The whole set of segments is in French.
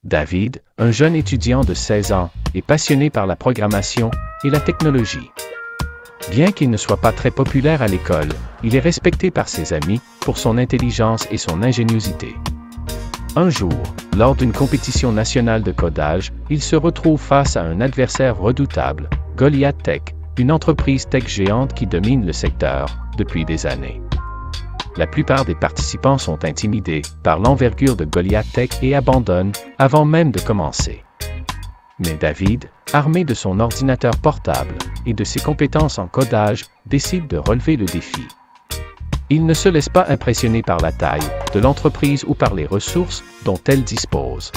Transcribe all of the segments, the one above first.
David, un jeune étudiant de 16 ans, est passionné par la programmation et la technologie. Bien qu'il ne soit pas très populaire à l'école, il est respecté par ses amis pour son intelligence et son ingéniosité. Un jour, lors d'une compétition nationale de codage, il se retrouve face à un adversaire redoutable, Goliath Tech, une entreprise tech géante qui domine le secteur depuis des années. La plupart des participants sont intimidés par l'envergure de Goliath Tech et abandonnent avant même de commencer. Mais David, armé de son ordinateur portable et de ses compétences en codage, décide de relever le défi. Il ne se laisse pas impressionner par la taille de l'entreprise ou par les ressources dont elle dispose.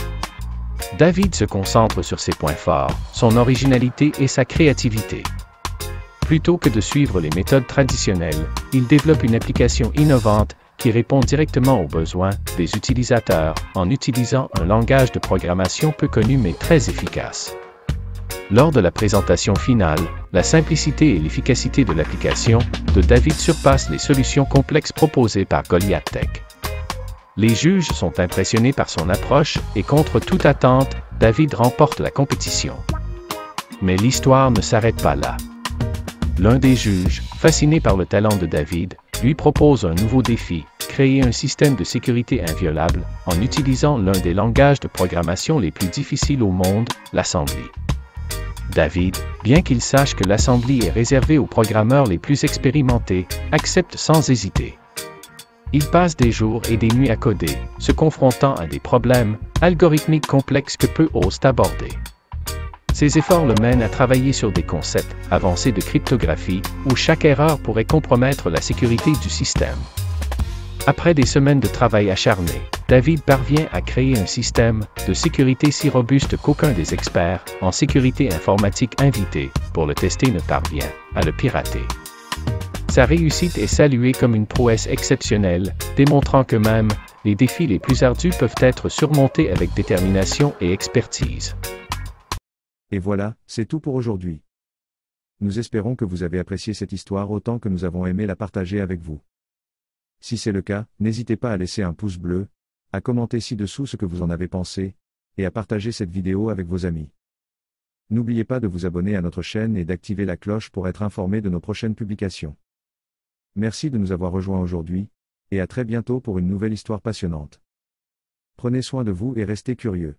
David se concentre sur ses points forts, son originalité et sa créativité. Plutôt que de suivre les méthodes traditionnelles, il développe une application innovante qui répond directement aux besoins des utilisateurs en utilisant un langage de programmation peu connu mais très efficace. Lors de la présentation finale, la simplicité et l'efficacité de l'application de David surpassent les solutions complexes proposées par Goliath Tech. Les juges sont impressionnés par son approche et contre toute attente, David remporte la compétition. Mais l'histoire ne s'arrête pas là. L'un des juges, fasciné par le talent de David, lui propose un nouveau défi, créer un système de sécurité inviolable en utilisant l'un des langages de programmation les plus difficiles au monde, l'assembly. David, bien qu'il sache que l'assembly est réservée aux programmeurs les plus expérimentés, accepte sans hésiter. Il passe des jours et des nuits à coder, se confrontant à des problèmes algorithmiques complexes que peu osent aborder. Ces efforts le mènent à travailler sur des concepts avancés de cryptographie, où chaque erreur pourrait compromettre la sécurité du système. Après des semaines de travail acharné, David parvient à créer un système de sécurité si robuste qu'aucun des experts en sécurité informatique invités pour le tester ne parvient à le pirater. Sa réussite est saluée comme une prouesse exceptionnelle, démontrant que même les défis les plus ardus peuvent être surmontés avec détermination et expertise. Et voilà, c'est tout pour aujourd'hui. Nous espérons que vous avez apprécié cette histoire autant que nous avons aimé la partager avec vous. Si c'est le cas, n'hésitez pas à laisser un pouce bleu, à commenter ci-dessous ce que vous en avez pensé, et à partager cette vidéo avec vos amis. N'oubliez pas de vous abonner à notre chaîne et d'activer la cloche pour être informé de nos prochaines publications. Merci de nous avoir rejoints aujourd'hui, et à très bientôt pour une nouvelle histoire passionnante. Prenez soin de vous et restez curieux.